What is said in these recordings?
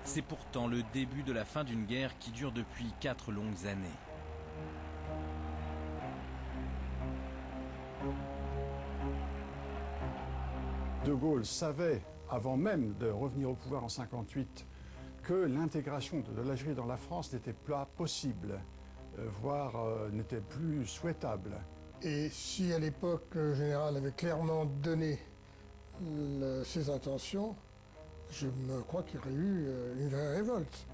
C'est pourtant le début de la fin d'une guerre qui dure depuis 4 longues années. De Gaulle savait, avant même de revenir au pouvoir en 1958, que l'intégration de l'Algérie dans la France n'était pas possible, voire n'était plus souhaitable. Et si à l'époque le général avait clairement donné ses intentions, je me crois qu'il y aurait eu une vraie révolte.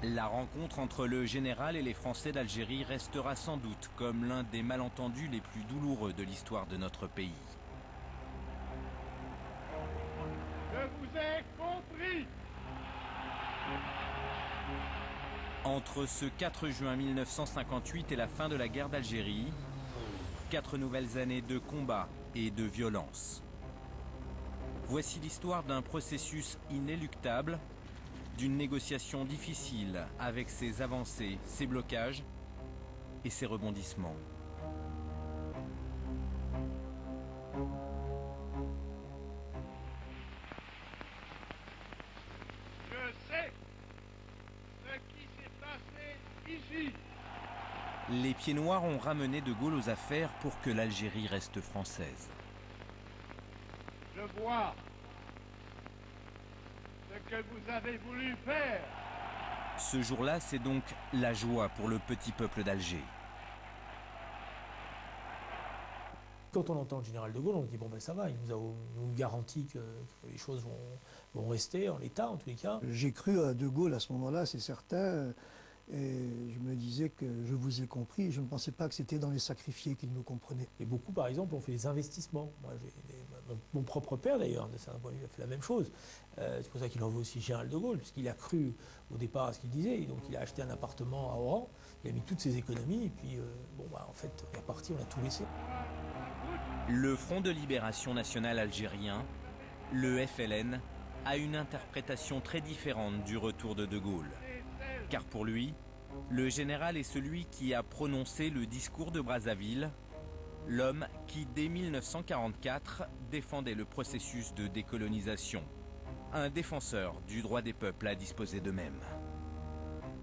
La rencontre entre le général et les Français d'Algérie restera sans doute comme l'un des malentendus les plus douloureux de l'histoire de notre pays. Je vous ai compris. Entre ce 4 juin 1958 et la fin de la guerre d'Algérie, 4 nouvelles années de combat et de violence. Voici l'histoire d'un processus inéluctable, d'une négociation difficile avec ses avancées, ses blocages et ses rebondissements. Je sais ce qui s'est passé ici. Les Pieds Noirs ont ramené De Gaulle aux affaires pour que l'Algérie reste française. Je vois ce que vous avez voulu faire. Ce jour-là, c'est donc la joie pour le petit peuple d'Alger. Quand on entend le général de Gaulle, on se dit bon ben ça va, il nous garantit que les choses vont rester en l'état en tous les cas. J'ai cru à De Gaulle à ce moment-là, c'est certain. Et je me disais que je vous ai compris, je ne pensais pas que c'était dans les sacrifiés qu'il nous comprenait. Et beaucoup, par exemple, ont fait des investissements. Moi, mon propre père, d'ailleurs, de certains points de vue, a fait la même chose. C'est pour ça qu'il en veut aussi général de Gaulle, puisqu'il a cru au départ à ce qu'il disait. Et donc, il a acheté un appartement à Oran, il a mis toutes ses économies, et puis, en fait, on est reparti, on a tout laissé. Le Front de Libération Nationale algérien, le FLN, a une interprétation très différente du retour de Gaulle. Car pour lui, le général est celui qui a prononcé le discours de Brazzaville, l'homme qui, dès 1944, défendait le processus de décolonisation, un défenseur du droit des peuples à disposer d'eux-mêmes.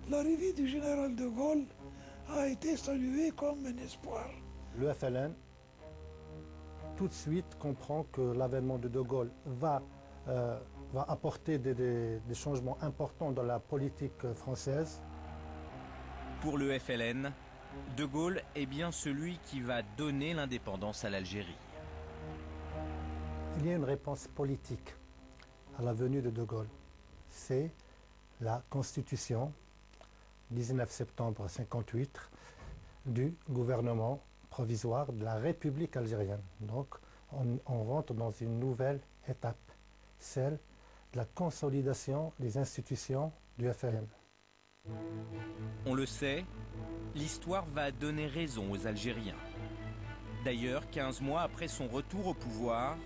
L'arrivée du général de Gaulle a été saluée comme un espoir. Le FLN, tout de suite, comprend que l'avènement de Gaulle va apporter des changements importants dans la politique française. Pour le FLN, De Gaulle est bien celui qui va donner l'indépendance à l'Algérie. Il y a une réponse politique à la venue de Gaulle. C'est la Constitution, 19 septembre 1958, du gouvernement provisoire de la République algérienne. Donc, on rentre dans une nouvelle étape, celle de la consolidation des institutions du FLN. On le sait, l'histoire va donner raison aux Algériens. D'ailleurs, 15 mois après son retour au pouvoir,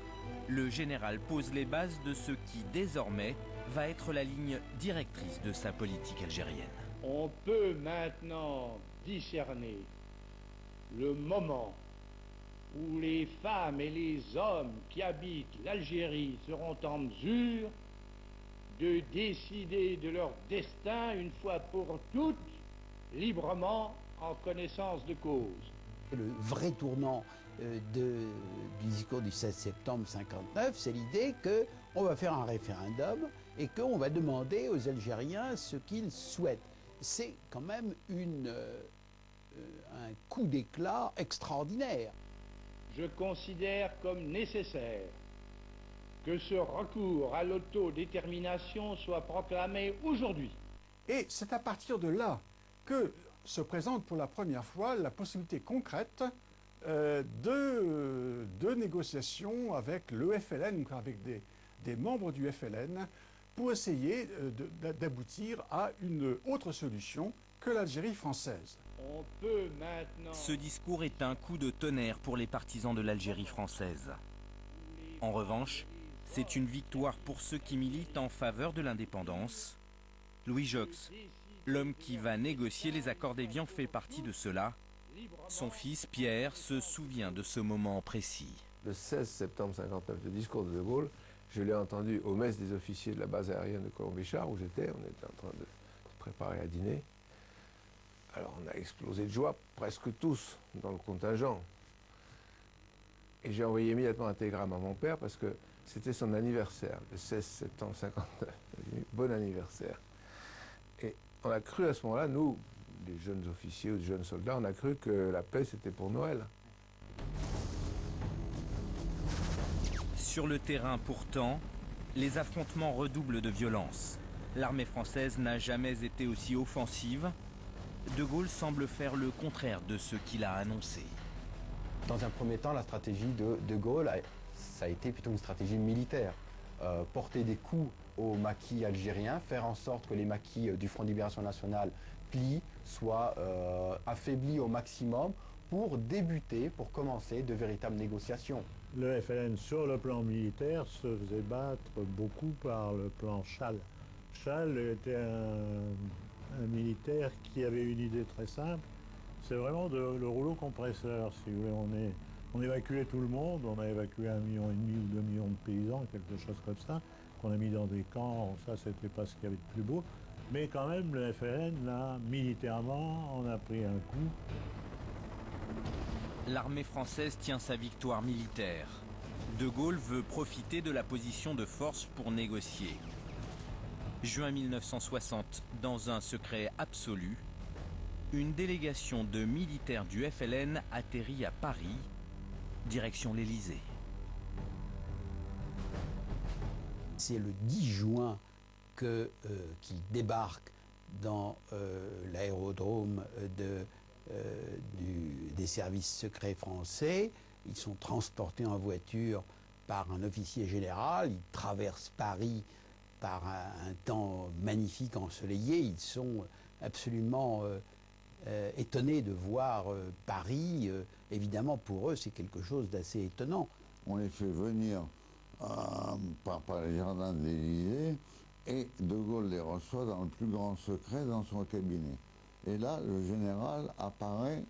le général pose les bases de ce qui, désormais, va être la ligne directrice de sa politique algérienne. On peut maintenant discerner le moment où les femmes et les hommes qui habitent l'Algérie seront en mesure de décider de leur destin une fois pour toutes, librement, en connaissance de cause. Le vrai tournant du discours du 16 septembre 1959, c'est l'idée qu'on va faire un référendum et qu'on va demander aux Algériens ce qu'ils souhaitent. C'est quand même un coup d'éclat extraordinaire. Je considère comme nécessaire que ce recours à l'autodétermination soit proclamé aujourd'hui. Et c'est à partir de là que se présente pour la première fois la possibilité concrète de négociations avec le FLN, avec des membres du FLN, pour essayer d'aboutir à une autre solution que l'Algérie française. On peut maintenant... Ce discours est un coup de tonnerre pour les partisans de l'Algérie française. En revanche, c'est une victoire pour ceux qui militent en faveur de l'indépendance. Louis Jox, l'homme qui va négocier les accords d'Évian, fait partie de cela. Son fils, Pierre, se souvient de ce moment précis. Le 16 septembre 1959, le discours de Gaulle Je l'ai entendu aux messes des officiers de la base aérienne de Colomb-Béchard, où j'étais. On était en train de se préparer à dîner. Alors on a explosé de joie, presque tous, dans le contingent. Et j'ai envoyé immédiatement un télégramme à mon père parce que c'était son anniversaire, le 16 septembre 59. Bon anniversaire. Et on a cru à ce moment-là, nous, les jeunes officiers ou les jeunes soldats, on a cru que la paix c'était pour Noël. Sur le terrain, pourtant, les affrontements redoublent de violence. L'armée française n'a jamais été aussi offensive. De Gaulle semble faire le contraire de ce qu'il a annoncé. Dans un premier temps, la stratégie de Gaulle, ça a été plutôt une stratégie militaire. Porter des coups aux maquis algériens, faire en sorte que les maquis du Front de Libération Nationale plient, soient affaiblis au maximum pour débuter, pour commencer de véritables négociations. Le FLN, sur le plan militaire, se faisait battre beaucoup par le plan Chal. Chal était un militaire qui avait une idée très simple, c'est vraiment le rouleau compresseur, si vous voulez. On évacuait tout le monde, on a évacué 1,5 million ou 2 millions de paysans, quelque chose comme ça, qu'on a mis dans des camps, ça c'était pas ce qu'il y avait de plus beau, mais quand même le FLN, là, militairement, on a pris un coup. L'armée française tient sa victoire militaire. De Gaulle veut profiter de la position de force pour négocier. Juin 1960, dans un secret absolu, une délégation de militaires du FLN atterrit à Paris, direction l'Élysée. C'est le 10 juin qu'ils débarquent dans l'aérodrome des services secrets français. Ils sont transportés en voiture par un officier général. Ils traversent Paris par un temps magnifique ensoleillé. Ils sont absolument étonnés de voir Paris. Évidemment, pour eux, c'est quelque chose d'assez étonnant. On les fait venir par les jardins de l'Élysée et De Gaulle les reçoit dans le plus grand secret dans son cabinet. Et là, le général apparaît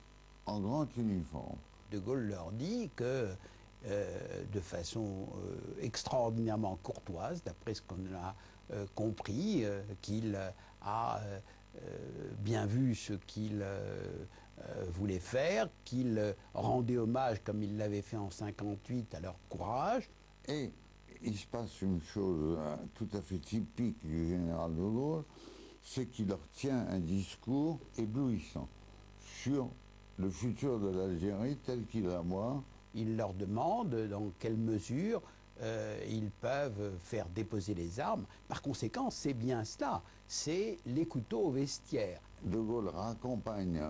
en grand uniforme. De Gaulle leur dit que, de façon extraordinairement courtoise, d'après ce qu'on a compris, qu'il a bien vu ce qu'il voulait faire, qu'il rendait hommage, comme il l'avait fait en 1958, à leur courage. Et il se passe une chose tout à fait typique du général de Gaulle, c'est qu'il leur tient un discours éblouissant sur le futur de l'Algérie tel qu'il la voit. Il leur demande dans quelle mesure ils peuvent faire déposer les armes. Par conséquent, c'est bien cela, c'est les couteaux au vestiaire. De Gaulle raccompagne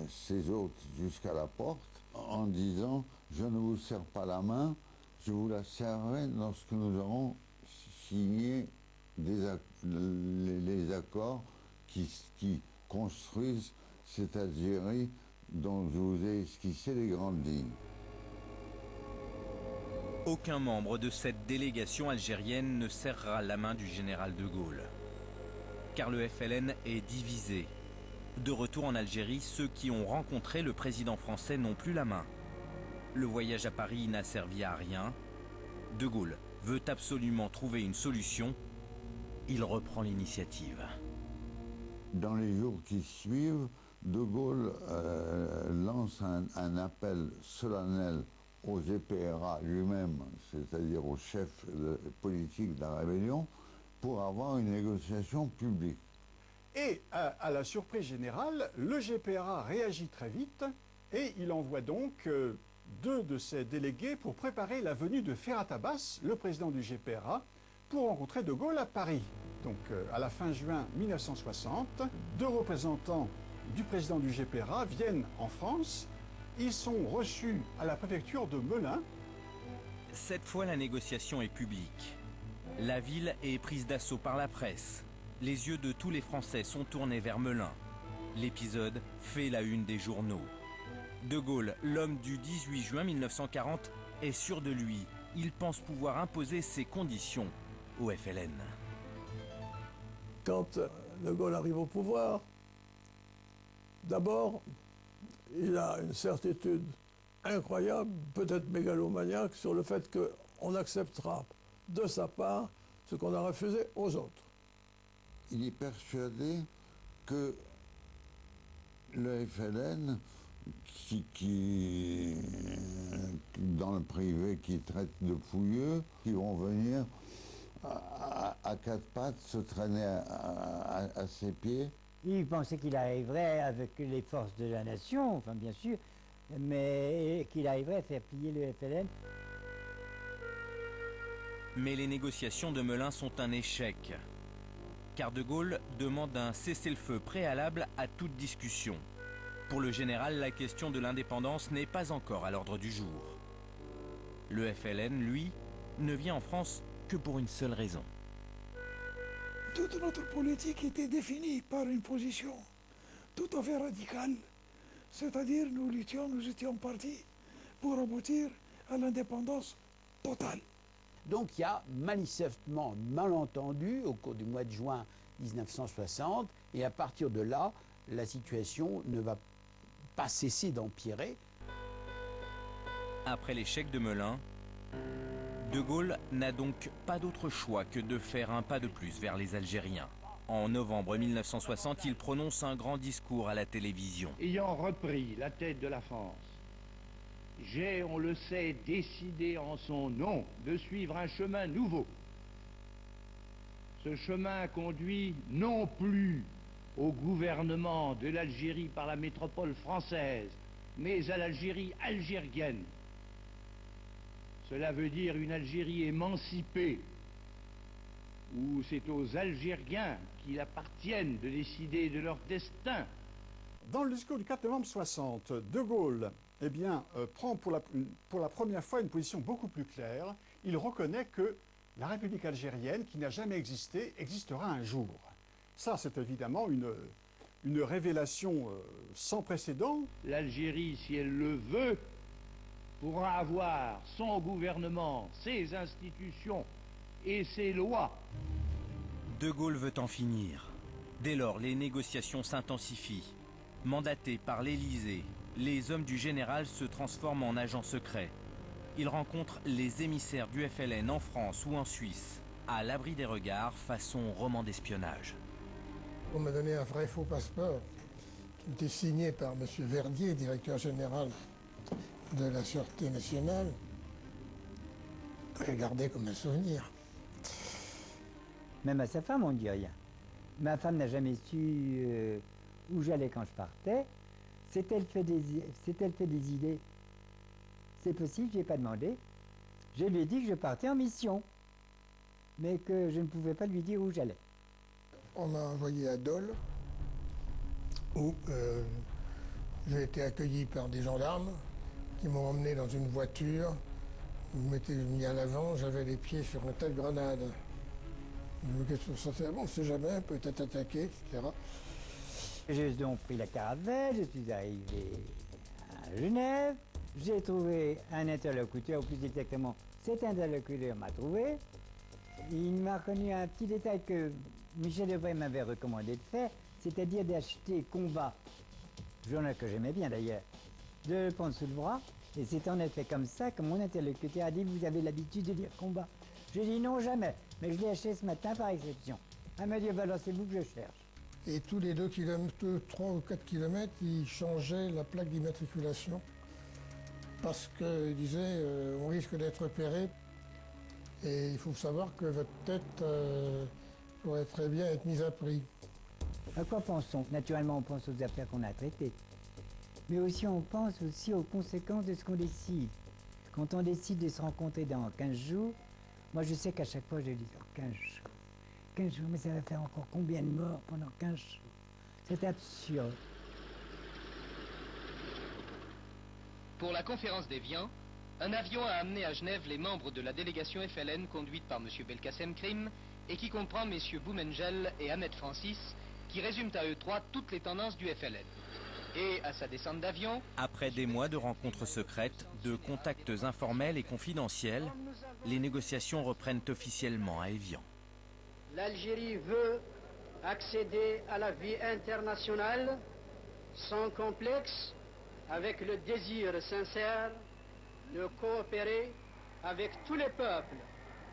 ses hôtes jusqu'à la porte en disant « Je ne vous serre pas la main, je vous la serrerai lorsque nous aurons signé les accords qui construisent cette Algérie dont je vous ai esquissé les grandes lignes. » Aucun membre de cette délégation algérienne ne serrera la main du général de Gaulle. Car le FLN est divisé. De retour en Algérie, ceux qui ont rencontré le président français n'ont plus la main. Le voyage à Paris n'a servi à rien. De Gaulle veut absolument trouver une solution. Il reprend l'initiative. Dans les jours qui suivent, De Gaulle lance un appel solennel au GPRA lui-même, c'est-à-dire au chef politique de la rébellion, pour avoir une négociation publique. Et à la surprise générale, le GPRA réagit très vite et il envoie donc 2 de ses délégués pour préparer la venue de Ferhat Abbas, le président du GPRA, pour rencontrer De Gaulle à Paris. Donc à la fin juin 1960, 2 représentants du président du GPRA viennent en France. Ils sont reçus à la préfecture de Melun. Cette fois, la négociation est publique. La ville est prise d'assaut par la presse. Les yeux de tous les Français sont tournés vers Melun. L'épisode fait la une des journaux. De Gaulle, l'homme du 18 juin 1940, est sûr de lui. Il pense pouvoir imposer ses conditions au FLN. Quand De Gaulle arrive au pouvoir, d'abord, il a une certitude incroyable, peut-être mégalomaniaque, sur le fait qu'on acceptera de sa part ce qu'on a refusé aux autres. Il est persuadé que le FLN, dans le privé, qui traite de fouilleux, qui vont venir à quatre pattes se traîner à ses pieds. Il pensait qu'il arriverait avec les forces de la nation, enfin bien sûr, mais qu'il arriverait à faire plier le FLN. Mais les négociations de Melun sont un échec, car De Gaulle demande un cessez-le-feu préalable à toute discussion. Pour le général, la question de l'indépendance n'est pas encore à l'ordre du jour. Le FLN, lui, ne vient en France que pour une seule raison. Toute notre politique était définie par une position tout à fait radicale, c'est-à-dire nous étions partis pour aboutir à l'indépendance totale. Donc il y a manifestement malentendu au cours du mois de juin 1960, et à partir de là, la situation ne va pas cesser d'empirer. Après l'échec de Melun, De Gaulle n'a donc pas d'autre choix que de faire un pas de plus vers les Algériens. En novembre 1960, il prononce un grand discours à la télévision. Ayant repris la tête de la France, j'ai, on le sait, décidé en son nom de suivre un chemin nouveau. Ce chemin conduit non plus au gouvernement de l'Algérie par la métropole française, mais à l'Algérie algérienne. Cela veut dire une Algérie émancipée, où c'est aux Algériens qu'il appartienne de décider de leur destin. Dans le discours du 4 novembre 60, De Gaulle prend pour la première fois une position beaucoup plus claire. Il reconnaît que la République algérienne, qui n'a jamais existé, existera un jour. Ça, c'est évidemment une révélation sans précédent. L'Algérie, si elle le veut, pourra avoir son gouvernement, ses institutions et ses lois. De Gaulle veut en finir. Dès lors, les négociations s'intensifient. Mandatés par l'Élysée, les hommes du général se transforment en agents secrets. Ils rencontrent les émissaires du FLN en France ou en Suisse, à l'abri des regards, façon roman d'espionnage. On m'a donné un vrai faux passeport qui était signé par M. Verdier, directeur général de la Sûreté nationale, que j'ai gardé comme un souvenir. Même à sa femme, on ne dit rien. Ma femme n'a jamais su où j'allais quand je partais. C'est-elle fait des idées? C'est possible, je n'ai pas demandé. Je lui ai dit que je partais en mission, mais que je ne pouvais pas lui dire où j'allais. On m'a envoyé à Dole, où j'ai été accueilli par des gendarmes qui m'ont emmené dans une voiture. Ils m'étaient mis à l'avant, j'avais les pieds sur une telle grenade. Qu'est-ce que ça fait? Bon, on ne sait jamais, peut-être attaqué, etc. J'ai donc pris la caravelle, je suis arrivé à Genève. J'ai trouvé un interlocuteur, ou plus exactement, cet interlocuteur m'a trouvé. Il m'a reconnu un petit détail que Michel Debré m'avait recommandé de faire, c'est-à-dire d'acheter Combat, journal que j'aimais bien d'ailleurs, de le prendre sous le bras. Et c'est en effet comme ça que mon interlocuteur a dit « Vous avez l'habitude de lire Combat ». J'ai dit « Non, jamais ». Mais je l'ai acheté ce matin par exception. Elle m'a dit « Alors c'est vous que je cherche ». Et tous les 3 ou 4 kilomètres, il changeait la plaque d'immatriculation parce qu'il disait on risque d'être repéré et il faut savoir que votre tête pourrait très bien être mise à prix. À quoi pensons? Naturellement, on pense aux affaires qu'on a traitées. Mais aussi, on pense aussi aux conséquences de ce qu'on décide. Quand on décide de se rencontrer dans 15 jours, moi je sais qu'à chaque fois je dis 15 jours. 15 jours, mais ça va faire encore combien de morts pendant 15 jours? C'est absurde. Pour la conférence d'Évian, un avion a amené à Genève les membres de la délégation FLN conduite par M. Belkacem Krim et qui comprend MM. Boumengel et Ahmed Francis, qui résument à eux trois toutes les tendances du FLN. Et à sa descente d'avion... Après des mois de rencontres secrètes, de contacts informels et confidentiels, les négociations reprennent officiellement à Évian. L'Algérie veut accéder à la vie internationale sans complexe, avec le désir sincère de coopérer avec tous les peuples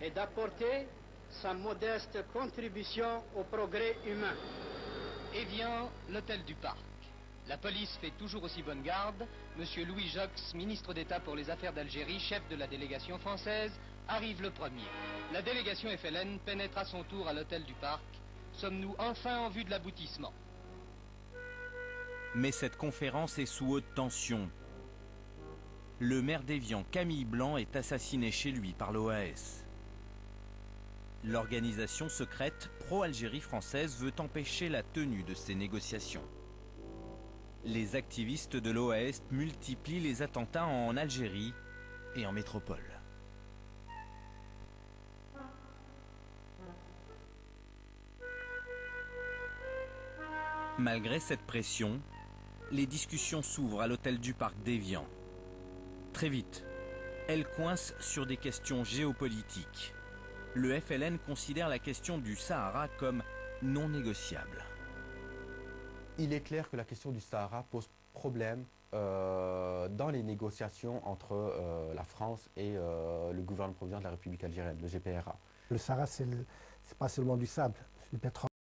et d'apporter sa modeste contribution au progrès humain. Et vient l'hôtel du Parc. La police fait toujours aussi bonne garde. Monsieur Louis Jox, ministre d'État pour les affaires d'Algérie, chef de la délégation française, arrive le premier. La délégation FLN pénètre à son tour à l'hôtel du Parc. Sommes-nous enfin en vue de l'aboutissement? Mais cette conférence est sous haute tension. Le maire d'Évian, Camille Blanc, est assassiné chez lui par l'OAS. L'organisation secrète pro-Algérie française veut empêcher la tenue de ces négociations. Les activistes de l'OAS multiplient les attentats en Algérie et en métropole. Malgré cette pression, les discussions s'ouvrent à l'hôtel du Parc d'Évian. Très vite, elles coincent sur des questions géopolitiques. Le FLN considère la question du Sahara comme non négociable. Il est clair que la question du Sahara pose problème dans les négociations entre la France et le gouvernement provisoire de la République algérienne, le GPRA. Le Sahara, c'est pas seulement du sable, c'est du pétrole.